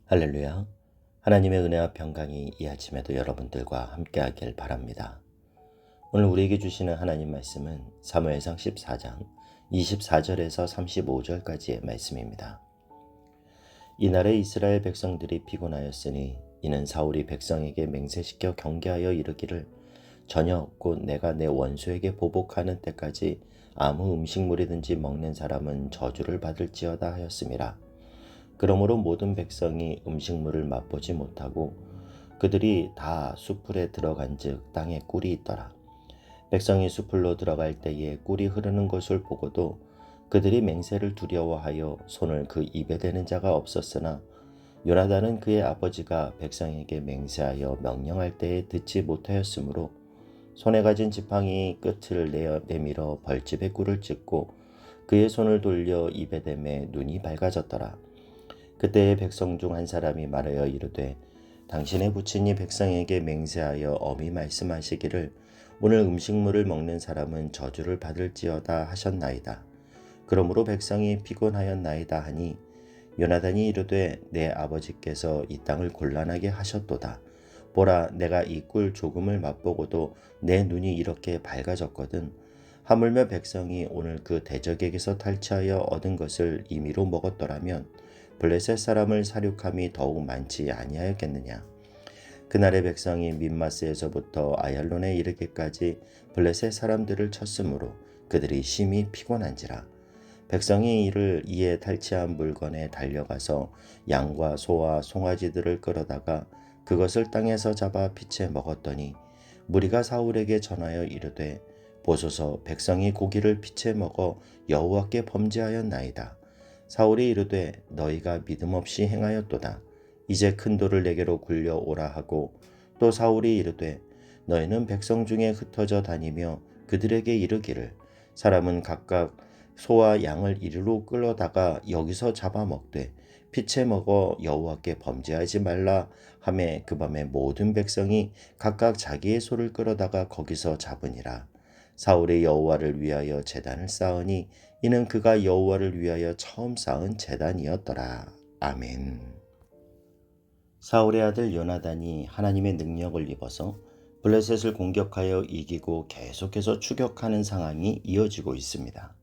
할렐루야. 하나님의 은혜와 평강이 이 아침에도 여러분들과 함께하길 바랍니다. 오늘 우리에게 주시는 하나님 말씀은 사무엘상 14장 24절에서 35절까지의 말씀입니다. 이날에 이스라엘 백성들이 피곤하였으니 이는 사울이 백성에게 맹세시켜 경계하여 이르기를 저녁 곧 내가 내 원수에게 보복하는 때까지 아무 음식물이든지 먹는 사람은 저주를 받을지어다 하였음이라. 그러므로 모든 백성이 음식물을 맛보지 못하고 그들이 다 숲풀에 들어간즉 땅에 꿀이 있더라. 백성이 숲풀로 들어갈 때에 꿀이 흐르는 것을 보고도 그들이 맹세를 두려워하여 손을 그 입에 대는 자가 없었으나 요나단은 그의 아버지가 백성에게 맹세하여 명령할 때에 듣지 못하였으므로 손에 가진 지팡이 끝을 내밀어 벌집에 꿀을 찢고 그의 손을 돌려 입에 대매 눈이 밝아졌더라. 그때에 백성 중 한 사람이 말하여 이르되 당신의 부친이 백성에게 맹세하여 엄히 말씀하시기를 오늘 음식물을 먹는 사람은 저주를 받을지어다 하셨나이다. 그러므로 백성이 피곤하였나이다 하니 요나단이 이르되 내 아버지께서 이 땅을 곤란하게 하셨도다. 보라, 내가 이 꿀 조금을 맛보고도 내 눈이 이렇게 밝아졌거든. 하물며 백성이 오늘 그 대적에게서 탈취하여 얻은 것을 임의로 먹었더라면 블레셋 사람을 사륙함이 더욱 많지 아니하였겠느냐. 그날의 백성이 민마스에서부터 아얄론에 이르기까지 블레셋 사람들을 쳤으므로 그들이 심히 피곤한지라. 백성이 이를 이에 탈취한 물건에 달려가서 양과 소와 송아지들을 끌어다가 그것을 땅에서 잡아 피채 먹었더니 무리가 사울에게 전하여 이르되 보소서, 백성이 고기를 피채 먹어 여호와께 범죄하였나이다. 사울이 이르되 너희가 믿음 없이 행하였도다. 이제 큰 돌을 내게로 굴려오라 하고 또 사울이 이르되 너희는 백성 중에 흩어져 다니며 그들에게 이르기를 사람은 각각 소와 양을 이리로 끌어다가 여기서 잡아먹되 피채 먹어 여호와께 범죄하지 말라 하매 그 밤에 모든 백성이 각각 자기의 소를 끌어다가 거기서 잡으니라. 사울이 여호와를 위하여 제단을 쌓으니 이는 그가 여호와를 위하여 처음 쌓은 제단이었더라. 아멘. 사울의 아들 요나단이 하나님의 능력을 입어서 블레셋을 공격하여 이기고 계속해서 추격하는 상황이 이어지고 있습니다.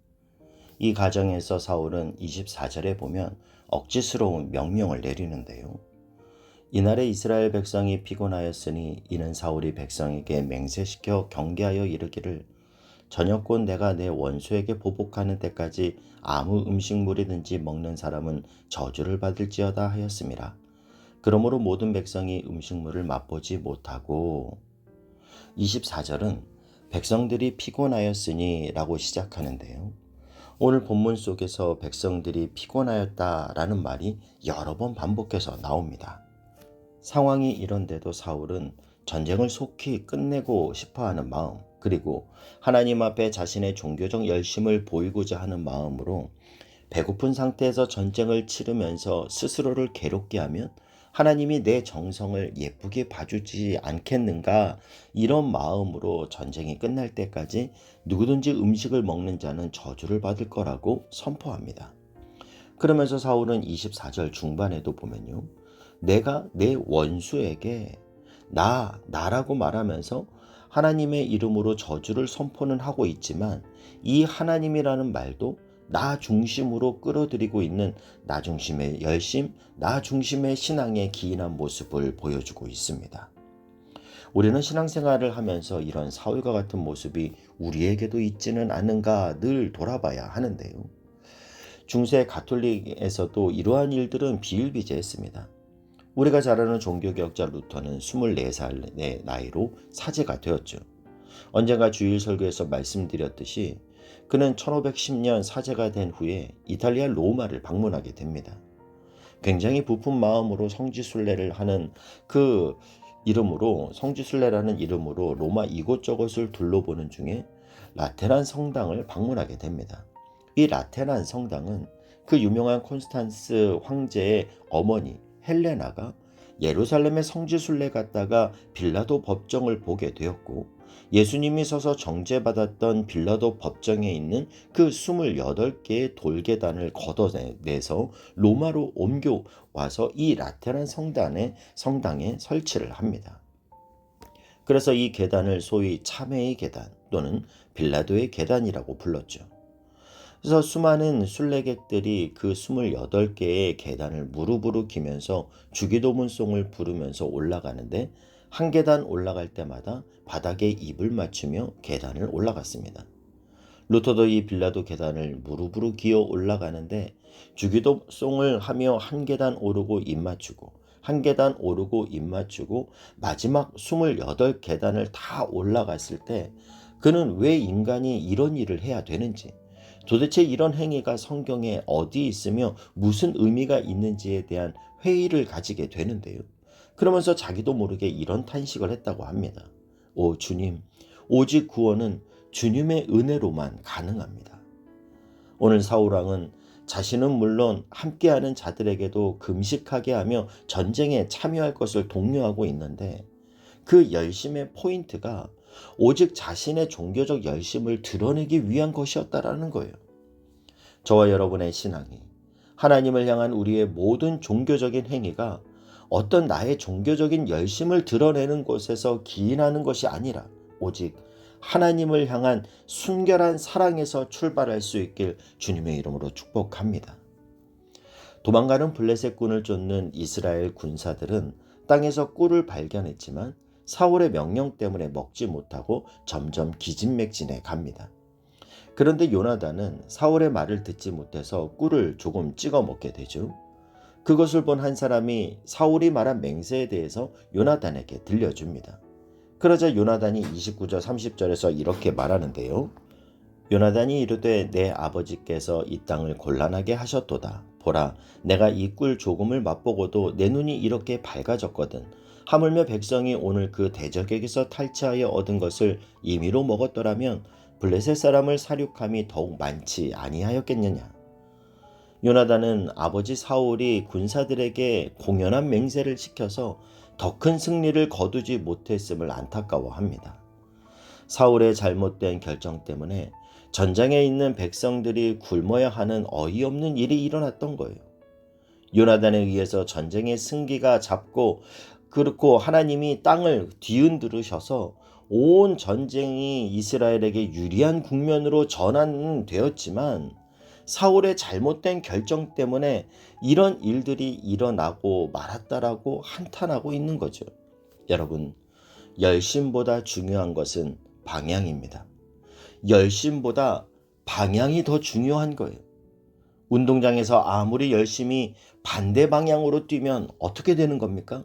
이 과정에서 사울은 24절에 보면 억지스러운 명령을 내리는데요. 이날에 이스라엘 백성이 피곤하였으니 이는 사울이 백성에게 맹세시켜 경계하여 이르기를 저녁 곧 내가 내 원수에게 보복하는 때까지 아무 음식물이든지 먹는 사람은 저주를 받을지어다 하였음이라. 그러므로 모든 백성이 음식물을 맛보지 못하고 24절은 백성들이 피곤하였으니 라고 시작하는데요. 오늘 본문 속에서 백성들이 피곤하였다라는 말이 여러 번 반복해서 나옵니다. 상황이 이런데도 사울은 전쟁을 속히 끝내고 싶어하는 마음, 그리고 하나님 앞에 자신의 종교적 열심을 보이고자 하는 마음으로 배고픈 상태에서 전쟁을 치르면서 스스로를 괴롭게 하면 하나님이 내 정성을 예쁘게 봐주지 않겠는가, 이런 마음으로 전쟁이 끝날 때까지 누구든지 음식을 먹는 자는 저주를 받을 거라고 선포합니다. 그러면서 사울은 24절 중반에도 보면요, 내가 내 원수에게 나라고 말하면서 하나님의 이름으로 저주를 선포는 하고 있지만 이 하나님이라는 말도 나 중심으로 끌어들이고 있는 나 중심의 열심, 나 중심의 신앙에 기인한 모습을 보여주고 있습니다. 우리는 신앙생활을 하면서 이런 사울과 같은 모습이 우리에게도 있지는 않은가 늘 돌아봐야 하는데요. 중세 가톨릭에서도 이러한 일들은 비일비재했습니다. 우리가 잘 아는 종교개혁자 루터는 24살의 나이로 사제가 되었죠. 언젠가 주일 설교에서 말씀드렸듯이 그는 1510년 사제가 된 후에 이탈리아 로마를 방문하게 됩니다. 굉장히 부푼 마음으로 성지순례를 하는 그 이름으로, 성지순례라는 이름으로 로마 이곳저곳을 둘러보는 중에 라테란 성당을 방문하게 됩니다. 이 라테란 성당은 그 유명한 콘스탄스 황제의 어머니 헬레나가 예루살렘의 성지순례 갔다가 빌라도 법정을 보게 되었고 예수님이 서서 정죄받았던 빌라도 법정에 있는 그 28개의 돌계단을 걷어내서 로마로 옮겨와서 이 라테란 성당에 설치를 합니다. 그래서 이 계단을 소위 참회의 계단 또는 빌라도의 계단이라고 불렀죠. 그래서 수많은 순례객들이 그 28개의 계단을 무릎으로 기면서 주기도문송을 부르면서 올라가는데 한 계단 올라갈 때마다 바닥에 입을 맞추며 계단을 올라갔습니다. 루터도 이 빌라도 계단을 무릎으로 기어 올라가는데 주기도송을 하며 한 계단 오르고 입 맞추고 한 계단 오르고 입 맞추고 마지막 28계단을 다 올라갔을 때 그는 왜 인간이 이런 일을 해야 되는지, 도대체 이런 행위가 성경에 어디 있으며 무슨 의미가 있는지에 대한 회의를 가지게 되는데요. 그러면서 자기도 모르게 이런 탄식을 했다고 합니다. 오 주님, 오직 구원은 주님의 은혜로만 가능합니다. 오늘 사울왕은 자신은 물론 함께하는 자들에게도 금식하게 하며 전쟁에 참여할 것을 독려하고 있는데 그 열심의 포인트가 오직 자신의 종교적 열심을 드러내기 위한 것이었다라는 거예요. 저와 여러분의 신앙이, 하나님을 향한 우리의 모든 종교적인 행위가 어떤 나의 종교적인 열심을 드러내는 곳에서 기인하는 것이 아니라 오직 하나님을 향한 순결한 사랑에서 출발할 수 있길 주님의 이름으로 축복합니다. 도망가는 블레셋 군을 쫓는 이스라엘 군사들은 땅에서 꿀을 발견했지만 사울의 명령 때문에 먹지 못하고 점점 기진맥진해 갑니다. 그런데 요나단은 사울의 말을 듣지 못해서 꿀을 조금 찍어 먹게 되죠. 그것을 본 한 사람이 사울이 말한 맹세에 대해서 요나단에게 들려줍니다. 그러자 요나단이 29절 30절에서 이렇게 말하는데요. 요나단이 이르되 내 아버지께서 이 땅을 곤란하게 하셨도다. 보라, 내가 이 꿀 조금을 맛보고도 내 눈이 이렇게 밝아졌거든. 하물며 백성이 오늘 그 대적에게서 탈취하여 얻은 것을 임의로 먹었더라면 블레셋 사람을 사륙함이 더욱 많지 아니하였겠느냐. 요나단은 아버지 사울이 군사들에게 공연한 맹세를 시켜서 더 큰 승리를 거두지 못했음을 안타까워합니다. 사울의 잘못된 결정 때문에 전장에 있는 백성들이 굶어야 하는 어이없는 일이 일어났던 거예요. 요나단에 의해서 전쟁의 승기가 잡고 그렇고 하나님이 땅을 뒤흔들으셔서 온 전쟁이 이스라엘에게 유리한 국면으로 전환되었지만 사울의 잘못된 결정 때문에 이런 일들이 일어나고 말았다라고 한탄하고 있는 거죠. 여러분, 열심보다 중요한 것은 방향입니다. 열심보다 방향이 더 중요한 거예요. 운동장에서 아무리 열심히 반대 방향으로 뛰면 어떻게 되는 겁니까?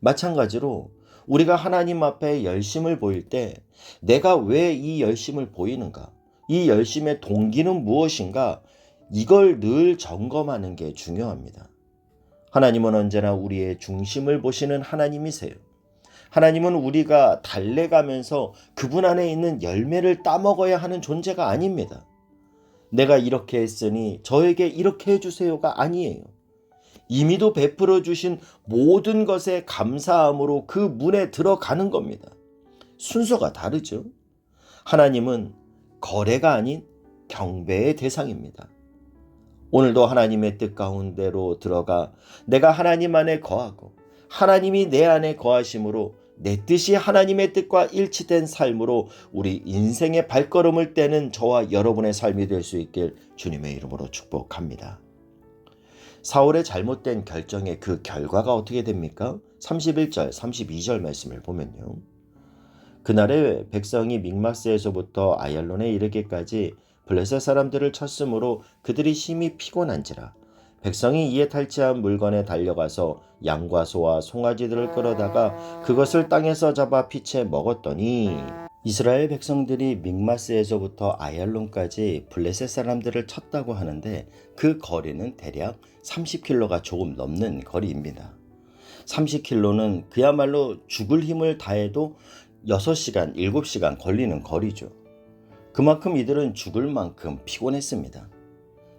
마찬가지로 우리가 하나님 앞에 열심을 보일 때 내가 왜 이 열심을 보이는가? 이 열심의 동기는 무엇인가? 이걸 늘 점검하는 게 중요합니다. 하나님은 언제나 우리의 중심을 보시는 하나님이세요. 하나님은 우리가 달래가면서 그분 안에 있는 열매를 따먹어야 하는 존재가 아닙니다. 내가 이렇게 했으니 저에게 이렇게 해주세요가 아니에요. 이미도 베풀어 주신 모든 것에 감사함으로 그 문에 들어가는 겁니다. 순서가 다르죠. 하나님은 거래가 아닌 경배의 대상입니다. 오늘도 하나님의 뜻 가운데로 들어가 내가 하나님 안에 거하고 하나님이 내 안에 거하심으로 내 뜻이 하나님의 뜻과 일치된 삶으로 우리 인생의 발걸음을 떼는 저와 여러분의 삶이 될 수 있길 주님의 이름으로 축복합니다. 사울의 잘못된 결정의 그 결과가 어떻게 됩니까? 31절, 32절 말씀을 보면요. 그날에 백성이 믹마스에서부터 아얄론에 이르기까지 블레셋 사람들을 쳤으므로 그들이 심히 피곤한지라. 백성이 이에 탈취한 물건에 달려가서 양과 소와 송아지들을 끌어다가 그것을 땅에서 잡아 피채 먹었더니 이스라엘 백성들이 믹마스에서부터 아얄론까지 블레셋 사람들을 쳤다고 하는데 그 거리는 대략 30km가 조금 넘는 거리입니다. 30km는 그야말로 죽을 힘을 다해도 6시간, 7시간 걸리는 거리죠. 그만큼 이들은 죽을 만큼 피곤했습니다.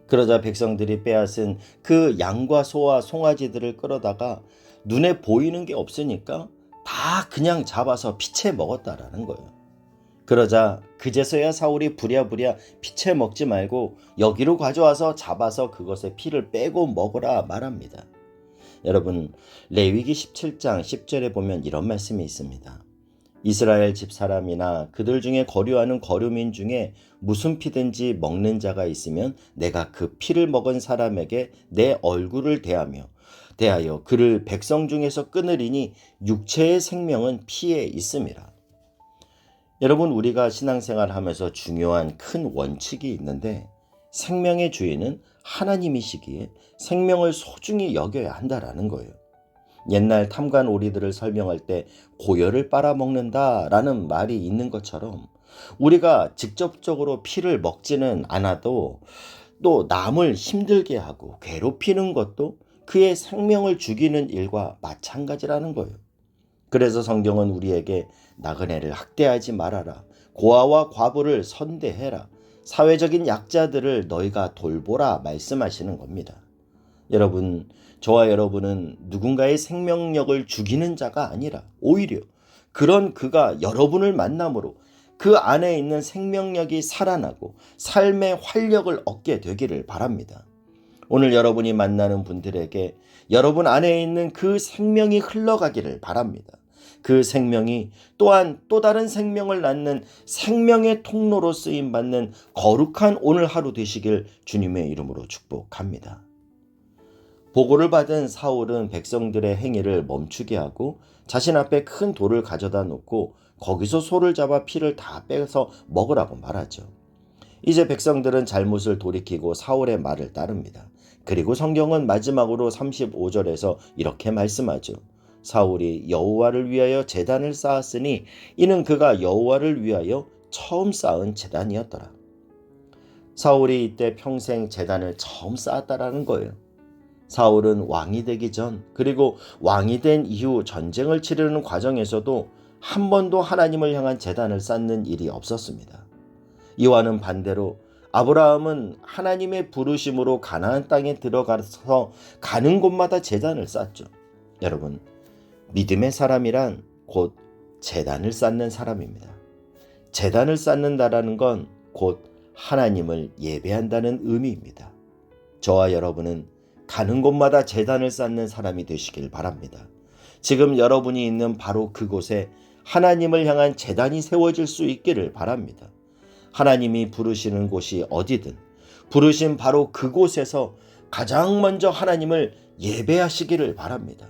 그러자 백성들이 빼앗은 그 양과 소와 송아지들을 끌어다가 눈에 보이는 게 없으니까 다 그냥 잡아서 피채 먹었다라는 거예요. 그러자 그제서야 사울이 부랴부랴 피채 먹지 말고 여기로 가져와서 잡아서 그것의 피를 빼고 먹으라 말합니다. 여러분, 레위기 17장 10절에 보면 이런 말씀이 있습니다. 이스라엘 집 사람이나 그들 중에 거류하는 거류민 중에 무슨 피든지 먹는 자가 있으면 내가 그 피를 먹은 사람에게 내 얼굴을 대하여 그를 백성 중에서 끊으리니 육체의 생명은 피에 있음이라. 여러분, 우리가 신앙생활하면서 중요한 큰 원칙이 있는데 생명의 주인은 하나님이시기에 생명을 소중히 여겨야 한다라는 거예요. 옛날 탐관 오리들을 설명할 때 고열을 빨아먹는다라는 말이 있는 것처럼 우리가 직접적으로 피를 먹지는 않아도 또 남을 힘들게 하고 괴롭히는 것도 그의 생명을 죽이는 일과 마찬가지라는 거예요. 그래서 성경은 우리에게 나그네를 학대하지 말아라, 고아와 과부를 선대해라, 사회적인 약자들을 너희가 돌보라 말씀하시는 겁니다. 여러분, 저와 여러분은 누군가의 생명력을 죽이는 자가 아니라 오히려 그런 그가 여러분을 만남으로 그 안에 있는 생명력이 살아나고 삶의 활력을 얻게 되기를 바랍니다. 오늘 여러분이 만나는 분들에게 여러분 안에 있는 그 생명이 흘러가기를 바랍니다. 그 생명이 또한 또 다른 생명을 낳는 생명의 통로로 쓰임받는 거룩한 오늘 하루 되시길 주님의 이름으로 축복합니다. 보고를 받은 사울은 백성들의 행위를 멈추게 하고 자신 앞에 큰 돌을 가져다 놓고 거기서 소를 잡아 피를 다 빼서 먹으라고 말하죠. 이제 백성들은 잘못을 돌이키고 사울의 말을 따릅니다. 그리고 성경은 마지막으로 35절에서 이렇게 말씀하죠. 사울이 여호와를 위하여 제단을 쌓았으니 이는 그가 여호와를 위하여 처음 쌓은 제단이었더라. 사울이 이때 평생 제단을 처음 쌓았다라는 거예요. 사울은 왕이 되기 전 그리고 왕이 된 이후 전쟁을 치르는 과정에서도 한 번도 하나님을 향한 제단을 쌓는 일이 없었습니다. 이와는 반대로 아브라함은 하나님의 부르심으로 가나안 땅에 들어가서 가는 곳마다 제단을 쌓죠. 여러분, 믿음의 사람이란 곧 제단을 쌓는 사람입니다. 제단을 쌓는다라는 건 곧 하나님을 예배한다는 의미입니다. 저와 여러분은 가는 곳마다 제단을 쌓는 사람이 되시길 바랍니다. 지금 여러분이 있는 바로 그곳에 하나님을 향한 제단이 세워질 수 있기를 바랍니다. 하나님이 부르시는 곳이 어디든 부르신 바로 그곳에서 가장 먼저 하나님을 예배하시기를 바랍니다.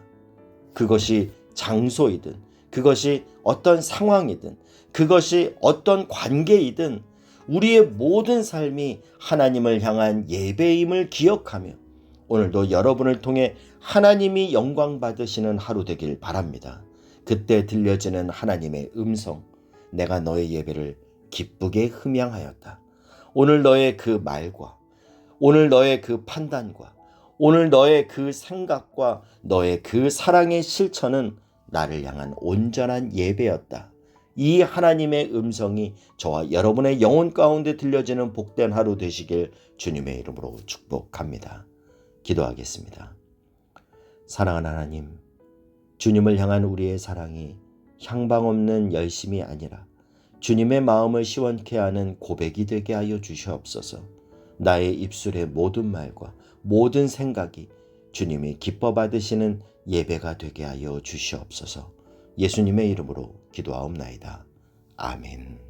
그것이 장소이든 그것이 어떤 상황이든 그것이 어떤 관계이든 우리의 모든 삶이 하나님을 향한 예배임을 기억하며 오늘도 여러분을 통해 하나님이 영광 받으시는 하루 되길 바랍니다. 그때 들려지는 하나님의 음성, 내가 너의 예배를 기쁘게 흠양하였다. 오늘 너의 그 말과 오늘 너의 그 판단과 오늘 너의 그 생각과 너의 그 사랑의 실천은 나를 향한 온전한 예배였다. 이 하나님의 음성이 저와 여러분의 영혼 가운데 들려지는 복된 하루 되시길 주님의 이름으로 축복합니다. 기도하겠습니다. 사랑하는 하나님, 주님을 향한 우리의 사랑이 향방 없는 열심이 아니라 주님의 마음을 시원케 하는 고백이 되게 하여 주시옵소서. 나의 입술의 모든 말과 모든 생각이 주님이 기뻐 받으시는 예배가 되게 하여 주시옵소서. 예수님의 이름으로 기도하옵나이다. 아멘.